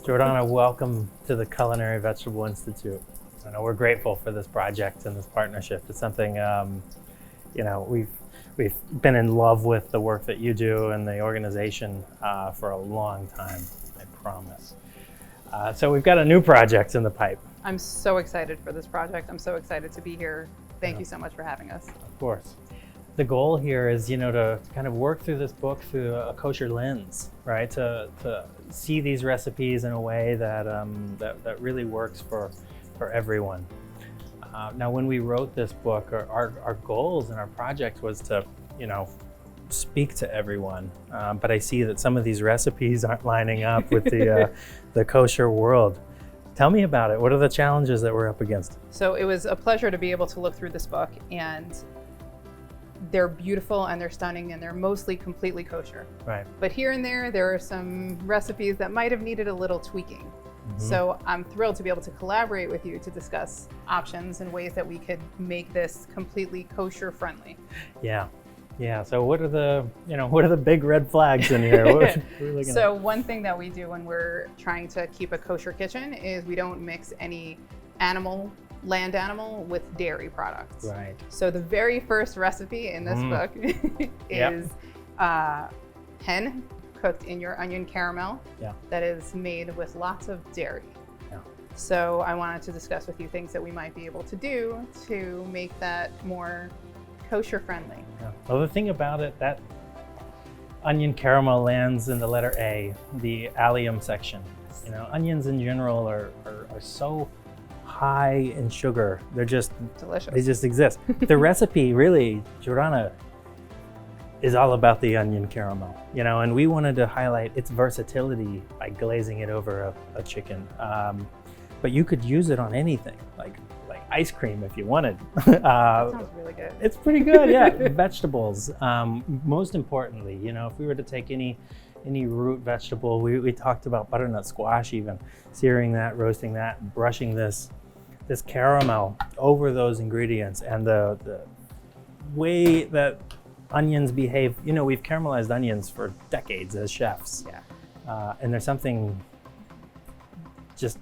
Jordana, welcome to the Culinary Vegetable Institute. I know we're grateful for this project and this partnership. It's something, we've been in love with the work that you do and the organization for a long time, I promise. So we've got a new project in the pipe. I'm so excited for this project. I'm so excited to be here. Thank you so much for having us. Of course. The goal here is, to kind of work through this book through a kosher lens, right? To see these recipes in a way that that really works for everyone. Now, when we wrote this book, our goals and our project was to, speak to everyone. But I see that some of these recipes aren't lining up with the kosher world. Tell me about it. What are the challenges that we're up against? So it was a pleasure to be able to look through this book, and they're beautiful and they're stunning and they're mostly completely kosher. Right. But here and there are some recipes that might have needed a little tweaking. Mm-hmm. So I'm thrilled to be able to collaborate with you to discuss options and ways that we could make this completely kosher friendly. Yeah. So what are the big red flags in here? What are we looking So at? one thing that we do when we're trying to keep a kosher kitchen is we don't mix any land animal with dairy products. Right. So the very first recipe in this book is hen cooked in your onion caramel that is made with lots of dairy. Yeah. So I wanted to discuss with you things that we might be able to do to make that more kosher friendly. Yeah. Well, the thing about it, that onion caramel lands in the letter A, the allium section. Onions in general are so high in sugar. They're just delicious. They just exist. The recipe really, Jordana, is all about the onion caramel, and we wanted to highlight its versatility by glazing it over a chicken. But you could use it on anything, like ice cream if you wanted. That sounds really good. It's pretty good, yeah. Vegetables, most importantly, if we were to take any root vegetable, we talked about butternut squash, even searing that, roasting that, brushing this caramel over those ingredients, and the way that onions behave. We've caramelized onions for decades as chefs. Yeah. And there's something just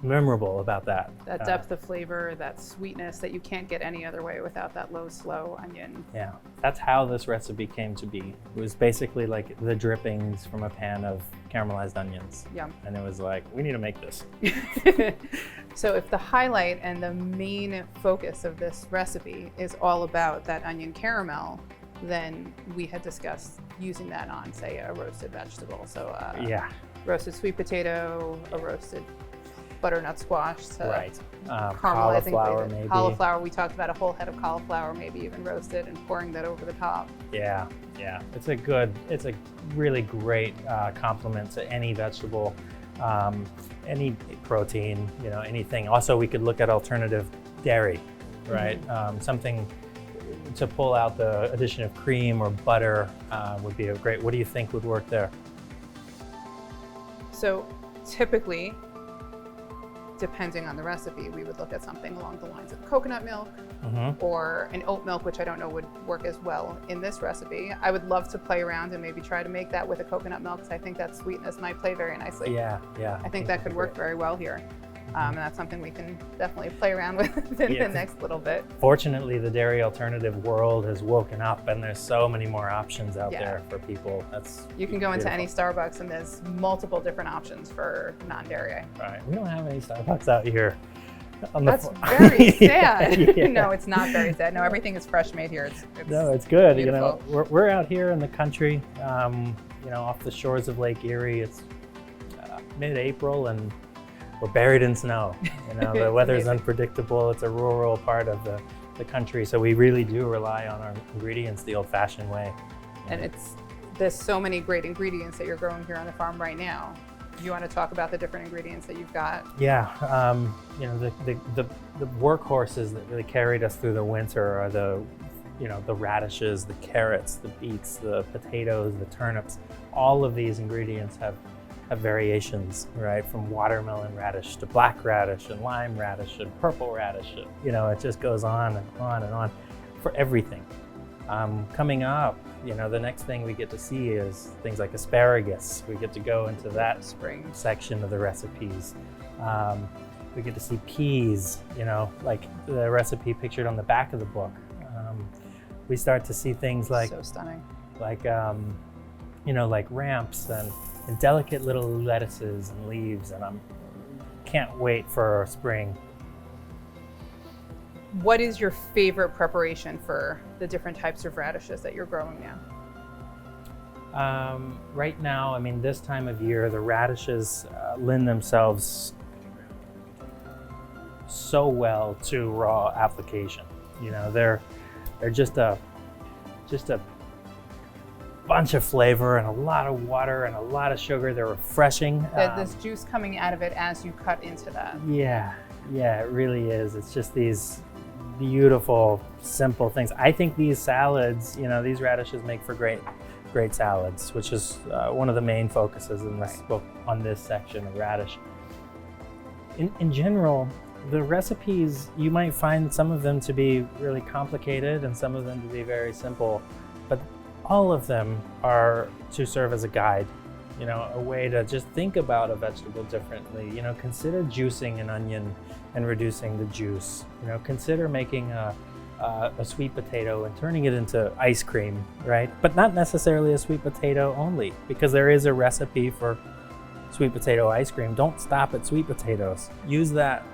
memorable about that. That depth of flavor, that sweetness that you can't get any other way without that low, slow onion. Yeah, that's how this recipe came to be. It was basically like the drippings from a pan of caramelized onions. Yum. And it was like, we need to make this. So if the highlight and the main focus of this recipe is all about that onion caramel, then we had discussed using that on, say, a roasted vegetable. So roasted sweet potato, a roasted butternut squash to right. caramelizing Cauliflower, flavor. maybe. Cauliflower, we talked about a whole head of cauliflower, maybe even roasted, and pouring that over the top. Yeah. It's a really great complement to any vegetable, any protein, anything. Also, we could look at alternative dairy, right? Something to pull out the addition of cream or butter would be what do you think would work there? So typically, depending on the recipe, we would look at something along the lines of coconut milk or an oat milk, which I don't know would work as well in this recipe. I would love to play around and maybe try to make that with a coconut milk, because I think that sweetness might play very nicely. Yeah. I think that could work very well here. And that's something we can definitely play around with in the next little bit. Fortunately, the dairy alternative world has woken up, and there's so many more options out there for people. You can go into any Starbucks and there's multiple different options for non-dairy. Right. We don't have any Starbucks out here. That's very sad. Yeah. No, it's not very sad. No, everything is fresh made here. It's good. Beautiful. We're out here in the country, off the shores of Lake Erie. It's mid-April and we're buried in snow. The weather's unpredictable. It's a rural part of the country, so we really do rely on our ingredients the old-fashioned way. And there's so many great ingredients that you're growing here on the farm right now. Do you want to talk about the different ingredients that you've got? Yeah, the workhorses that really carried us through the winter are the radishes, the carrots, the beets, the potatoes, the turnips. All of these ingredients have variations, right? From watermelon radish to black radish and lime radish and purple radish. It just goes on and on and on for everything. Coming up, the next thing we get to see is things like asparagus. We get to go into that Spring section of the recipes. We get to see peas, like the recipe pictured on the back of the book. We start to see things like so stunning, like like ramps and delicate little lettuces and leaves, and can't wait for spring. What is your favorite preparation for the different types of radishes that you're growing now? Right now, this time of year, the radishes lend themselves so well to raw application. They're just a bunch of flavor and a lot of water and a lot of sugar. They're refreshing. There's juice coming out of it as you cut into that. Yeah, it really is. It's just these beautiful, simple things. I think these salads, these radishes make for great salads, which is one of the main focuses in this book on this section of radish. In general, the recipes, you might find some of them to be really complicated and some of them to be very simple, but all of them are to serve as a guide, a way to just think about a vegetable differently. Consider juicing an onion and reducing the juice. Consider making a sweet potato and turning it into ice cream, right? But not necessarily a sweet potato only, because there is a recipe for sweet potato ice cream. Don't stop at sweet potatoes. Use that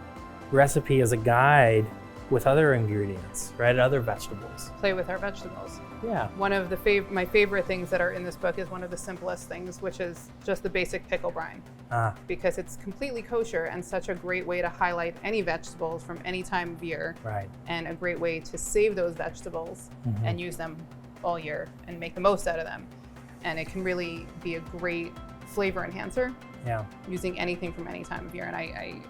recipe as a guide with other ingredients, right? Other vegetables. Play with our vegetables. Yeah. One of my favorite things that are in this book is one of the simplest things, which is just the basic pickle brine. Because it's completely kosher and such a great way to highlight any vegetables from any time of year. Right. And a great way to save those vegetables and use them all year and make the most out of them. And it can really be a great flavor enhancer. Yeah. Using anything from any time of year. And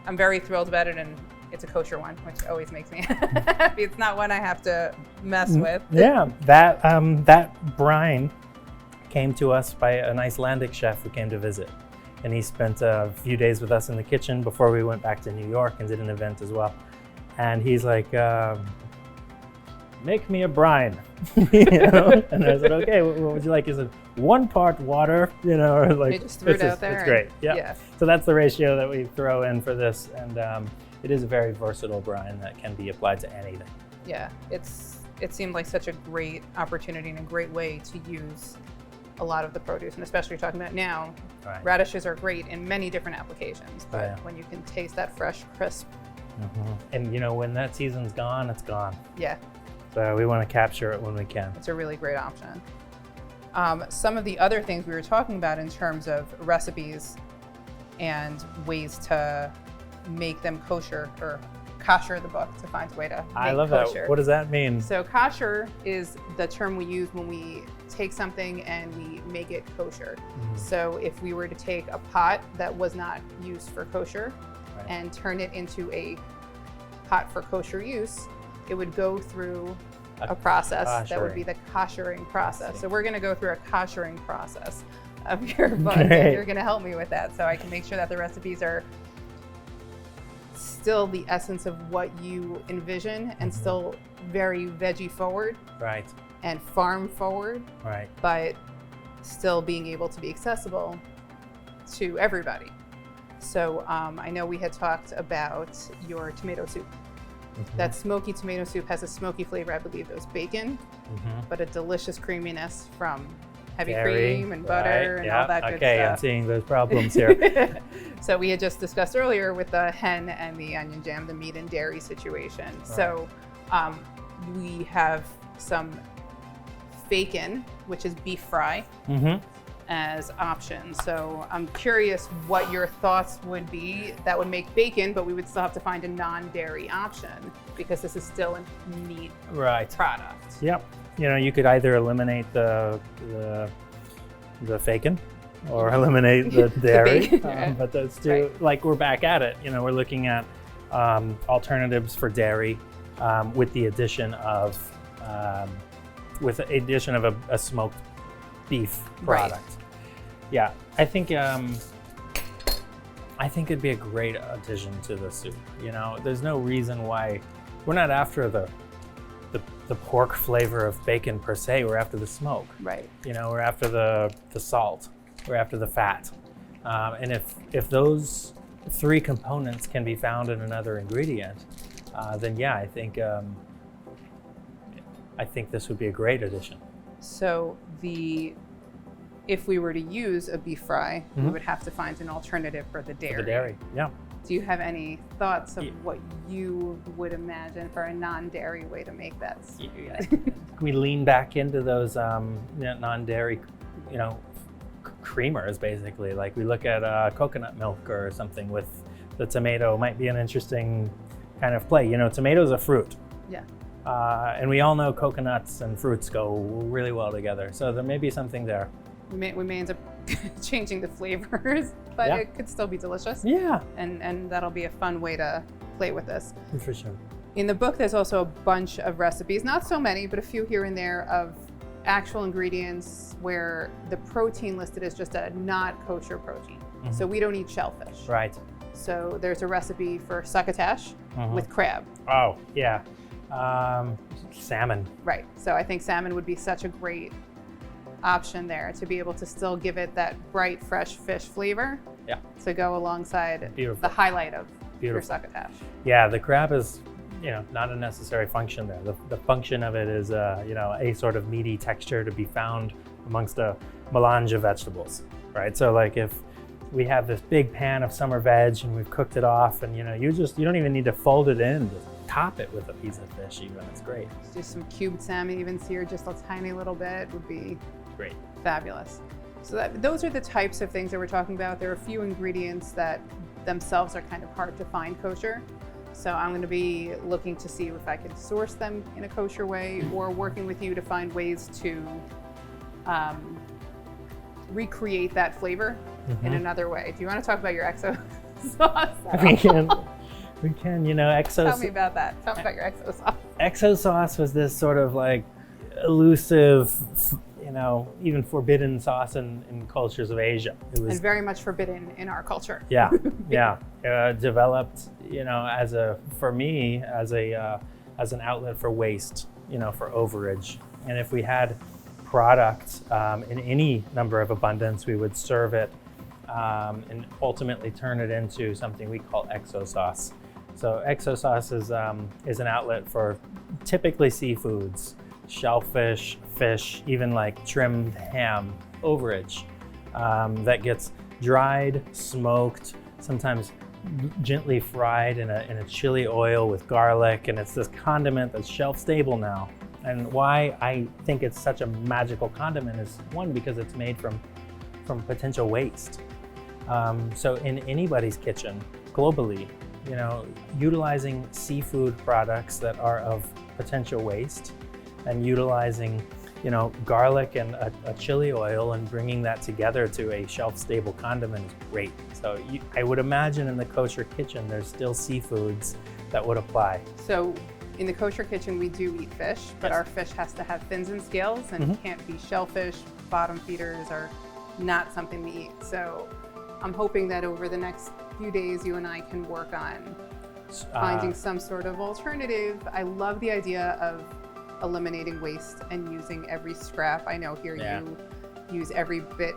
I'm very thrilled about it, and it's a kosher one, which always makes me happy. It's not one I have to mess with. Yeah, that brine came to us by an Icelandic chef who came to visit. And he spent a few days with us in the kitchen before we went back to New York and did an event as well. And he's like, make me a brine. And I said, okay, what would you like? He said, 1 part water, or like. They just threw it out there. It's great. Yeah. So that's the ratio that we throw in for this. And it is a very versatile brine that can be applied to anything. Yeah, it seemed like such a great opportunity and a great way to use a lot of the produce, and especially talking about now, radishes are great in many different applications, but when you can taste that fresh, crisp. And when that season's gone, it's gone. Yeah. So we want to capture it when we can. It's a really great option. Some of the other things we were talking about in terms of recipes and ways to make them kosher, or kosher the book, to find a way to make I love kosher. that. What does that mean? So kosher is the term we use when we take something and we make it kosher. So if we were to take a pot that was not used for kosher and turn it into a pot for kosher use, it would go through a process that would be the koshering process. So we're going to go through a koshering process of your book, and you're going to help me with that, so I can make sure that the recipes are still the essence of what you envision and still very veggie forward, and farm forward, but still being able to be accessible to everybody. So I know we had talked about your tomato soup. That smoky tomato soup has a smoky flavor. I believe it was bacon, but a delicious creaminess from heavy cream and butter and all that good stuff. Okay, I'm seeing those problems here. So we had just discussed earlier with the hen and the onion jam, the meat and dairy situation. So we have some bacon, which is beef fry, as options. So I'm curious what your thoughts would be that would make bacon, but we would still have to find a non-dairy option because this is still a meat product. Yep. You could either eliminate the bacon or eliminate the dairy, but those two, like, we're back at it. We're looking at alternatives for dairy with the addition of a smoked beef product. Yeah, I think it'd be a great addition to the soup. There's no reason why we're not after the the pork flavor of bacon per se. We're after the smoke. Right. You know, we're after the salt. We're after the fat. And if those three components can be found in another ingredient, then yeah, I think this would be a great addition. So if we were to use a beef fry, we would have to find an alternative for the dairy. For the dairy, yeah. Do you have any thoughts of what you would imagine for a non-dairy way to make that? We lean back into those non-dairy, creamers basically. Like we look at coconut milk or something with the tomato might be an interesting kind of play. You know, tomato's a fruit. Yeah. And we all know coconuts and fruits go really well together. So there may be something there. We may end up changing the flavors, but it could still be delicious. Yeah. And that'll be a fun way to play with this. For sure. In the book, there's also a bunch of recipes, not so many, but a few here and there of actual ingredients where the protein listed is just a not kosher protein. So we don't eat shellfish. Right. So there's a recipe for succotash with crab. Oh, yeah. Salmon. Right. So I think salmon would be such a great option there to be able to still give it that bright, fresh fish flavor. Yeah. To go alongside Beautiful. the highlight of your Beautiful. succotash. Yeah, the crab is, not a necessary function there. The function of it is, a sort of meaty texture to be found amongst a melange of vegetables, right? So like if we have this big pan of summer veg and we've cooked it off and, you don't even need to fold it in, just top it with a piece of fish even, it's great. Just some cubed salmon even seared just a tiny little bit would be great. Fabulous. So those are the types of things that we're talking about. There are a few ingredients that themselves are kind of hard to find kosher. So I'm going to be looking to see if I can source them in a kosher way or working with you to find ways to recreate that flavor in another way. Do you want to talk about your Exo Sauce? We can, Exo. Tell me about that. Tell me about your Exo Sauce. Exo Sauce was this sort of like elusive, even forbidden sauce in cultures of Asia. It was and very much forbidden in our culture. Yeah, yeah. Developed, for me as an outlet for waste, for overage. And if we had product in any number of abundance, we would serve it and ultimately turn it into something we call Exo Sauce. So Exo Sauce is an outlet for typically seafoods, shellfish, fish, even like trimmed ham, overage, that gets dried, smoked, sometimes gently fried in a chili oil with garlic, and it's this condiment that's shelf stable now. And why I think it's such a magical condiment is, one, because it's made from potential waste. So in anybody's kitchen, globally, utilizing seafood products that are of potential waste and utilizing, garlic and a chili oil and bringing that together to a shelf-stable condiment is great. So I would imagine in the kosher kitchen, there's still seafoods that would apply. So in the kosher kitchen, we do eat fish, but our fish has to have fins and scales and can't be shellfish. Bottom feeders are not something we eat. So I'm hoping that over the next few days, you and I can work on finding some sort of alternative. I love the idea of eliminating waste and using every scrap. I know here you use every bit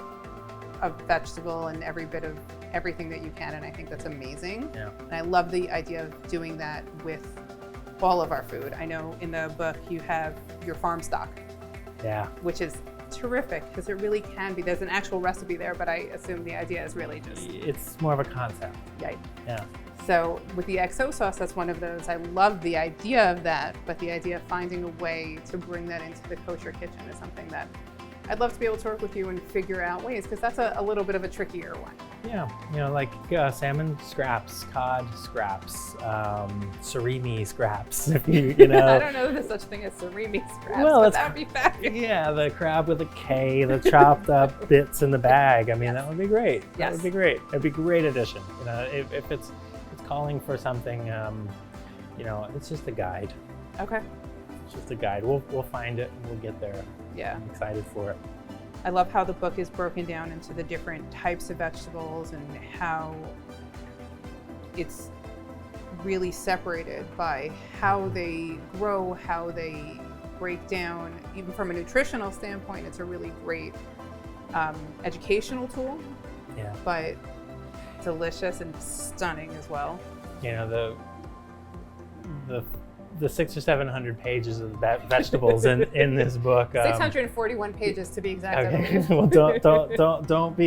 of vegetable and every bit of everything that you can, and I think that's amazing. Yeah. And I love the idea of doing that with all of our food. I know in the book you have your farm stock, which is terrific because it really can be. There's an actual recipe there, but I assume the idea is really just... It's more of a concept. Right. Yeah. So with the Exo Sauce, that's one of those. I love the idea of that, but the idea of finding a way to bring that into the kosher kitchen is something that I'd love to be able to work with you and figure out ways, because that's a little bit of a trickier one. Yeah, like salmon scraps, cod scraps, surimi scraps. If you I don't know if there's such thing as surimi scraps, but that'd be fabulous. Yeah, the crab with a K, the chopped up bits in the bag. I mean, that would be great. Yes. That would be great. It'd be a great addition. If it's calling for something, it's just a guide. Okay. It's just a guide. We'll find it and we'll get there. Yeah. I'm excited for it. I love how the book is broken down into the different types of vegetables and how it's really separated by how they grow, how they break down. Even from a nutritional standpoint, it's a really great educational tool, Yeah. but delicious and stunning as well. You know, the 600 or 700 pages of vegetables in this book. 641 pages to be exact. I Okay. believe. Well, don't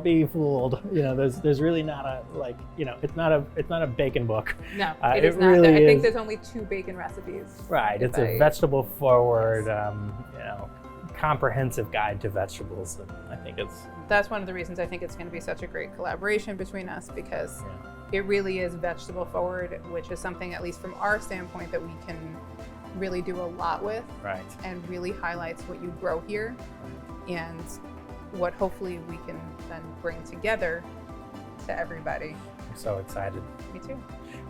be fooled. You know, there's really not a, like, you know, it's not a bacon book. No, it is not. Really I think is. there's only 2 bacon recipes. Right. It's a vegetable forward, you know, comprehensive guide to vegetables. And I think That's one of the reasons I think it's going to be such a great collaboration between us, because it really is vegetable forward, which is something, at least from our standpoint, that we can really do a lot with. Right. And really highlights what you grow here and what hopefully we can then bring together to everybody. I'm so excited. Me too.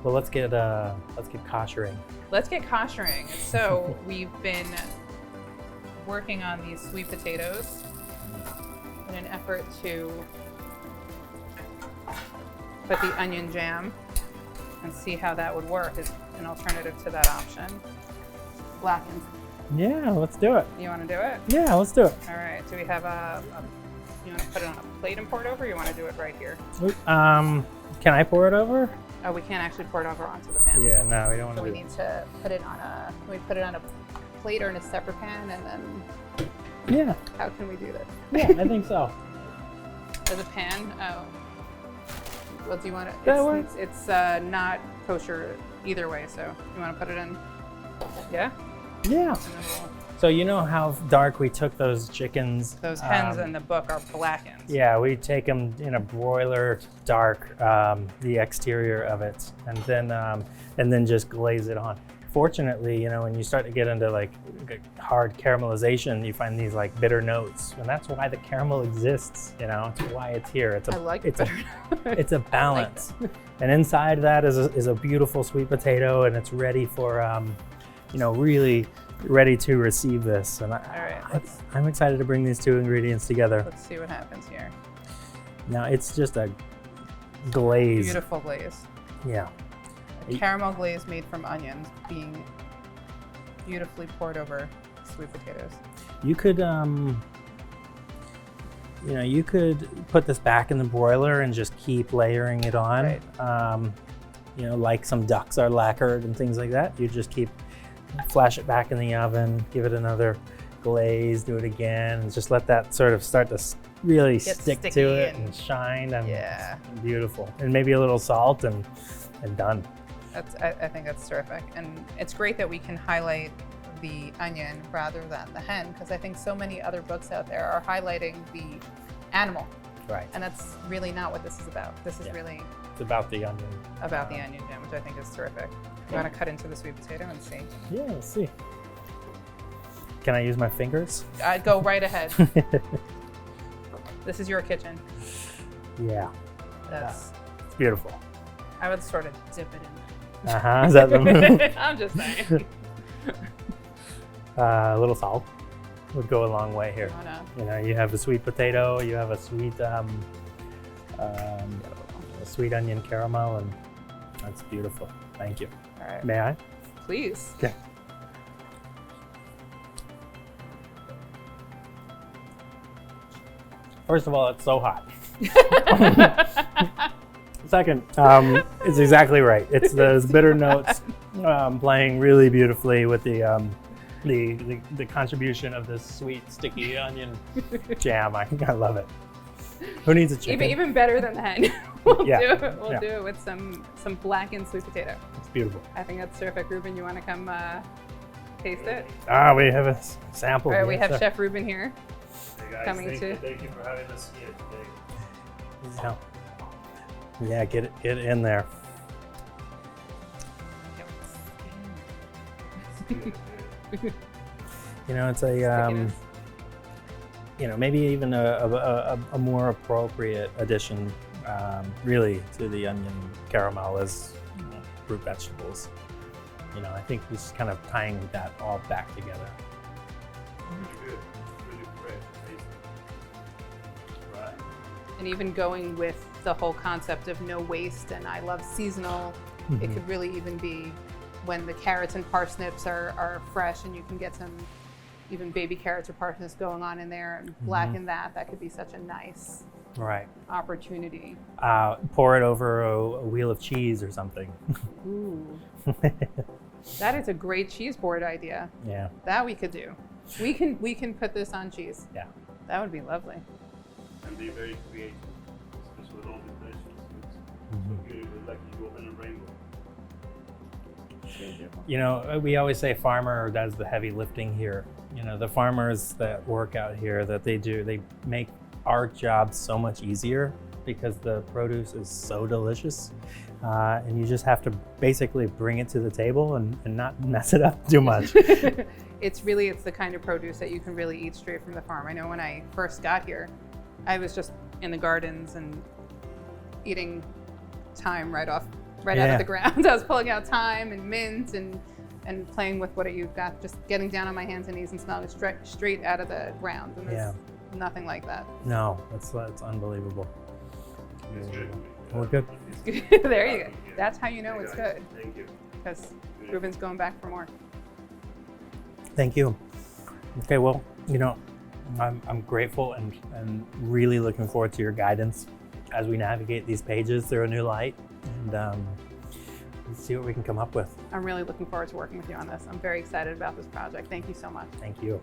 Well, let's get koshering. Let's get koshering. So we've been working on these sweet potatoes in an effort to put the onion jam and see how that would work as an alternative to that option. Blackened. Yeah, let's do it. You want to do it? Yeah, let's do it. All right. Do we have you want to put it on a plate and pour it over, or you want to do it right here? Can I pour it over? Oh, we can't actually pour it over onto the pan. Yeah, no, we don't want So to. we need to put it on a plate or in a separate pan, and then Yeah. how can we do this? Yeah, I think so. As a pan? Oh. Well, do you want to? That works. It's not kosher either way, so you want to put it in? Yeah. Yeah. And then So you know how dark we took those chickens? those hens in the book are blackened. Yeah, we take them in a broiler dark, the exterior of it, and then just glaze it on. Fortunately, you know, when you start to get into like hard caramelization, you find these like bitter notes, and that's why the caramel exists. You know, it's why it's here. It's it's a balance, and inside that is a beautiful sweet potato, and it's ready for, you know, really ready to receive this. And I'm excited to bring these two ingredients together. Let's see what happens here. Now it's just a glaze. Beautiful glaze. Yeah. Caramel glaze made from onions being beautifully poured over sweet potatoes. You could, you know, you could put this back in the broiler and just keep layering it on. Right. You know, like some ducks are lacquered and things like that. You just flash it back in the oven, give it another glaze, do it again, and just let that sort of start to really stick to it and shine. And yeah, it's beautiful. And maybe a little salt and done. I think that's terrific, and it's great that we can highlight the onion rather than the hen, because I think so many other books out there are highlighting the animal, right? And that's really not what this is about. This is really it's about the onion. About the onion jam, which I think is terrific. You want to cut into the sweet potato and see? Yeah, let's see. Can I use my fingers? Go right ahead. This is your kitchen. Yeah. It's beautiful. I would sort of dip it in. Is that the I'm just saying. A little salt would go a long way here. You know, you have a sweet potato, you have a sweet, sweet onion caramel, and that's beautiful. Thank you. All right. May I? Please. Okay. First of all, it's so hot. Second, it's exactly right. It's those bitter notes playing really beautifully with the contribution of this sweet, sticky onion jam. I love it. Who needs a chicken? Even better than the hen. We'll Yeah. do it. We'll do it with some blackened sweet potato. It's beautiful. I think that's terrific. Ruben, you want to come taste it? We have a sample. All right, we have Chef Ruben here. Hey guys, thank you for having us here today. Yeah, get it in there. You know, it's a you know, maybe even a more appropriate addition, really, to the onion caramel is root vegetables. You know, I think he's kind of tying that all back together. Really good. Really fresh, tasty. Right. And even going with the whole concept of no waste, and I love seasonal It could really even be when the carrots and parsnips are fresh and you can get some even baby carrots or parsnips going on in there and blacken that. That could be such a nice opportunity. Pour it over a wheel of cheese or something. Ooh. That is a great cheese board idea. Yeah. That we could do. We can put this on cheese. Yeah. That would be lovely. And be very creative, especially with all the vegetables. It's so beautiful, like you open a rainbow. You know, we always say farmer does the heavy lifting here. You know, the farmers that work out here, they make our job so much easier because the produce is so delicious. And you just have to basically bring it to the table and not mess it up too much. It's the kind of produce that you can really eat straight from the farm. I know when I first got here, I was just in the gardens and eating thyme right out of the ground. I was pulling out thyme and mint and playing with what you've got, just getting down on my hands and knees and smelling it straight out of the ground. And there's nothing like that. No, it's unbelievable. It's good. Well, good. There you go. That's how you know it's good. Thank you. Because Ruben's going back for more. Thank you. Okay, well, you know, I'm grateful and really looking forward to your guidance as we navigate these pages through a new light and let's see what we can come up with. I'm really looking forward to working with you on this. I'm very excited about this project. Thank you so much. Thank you.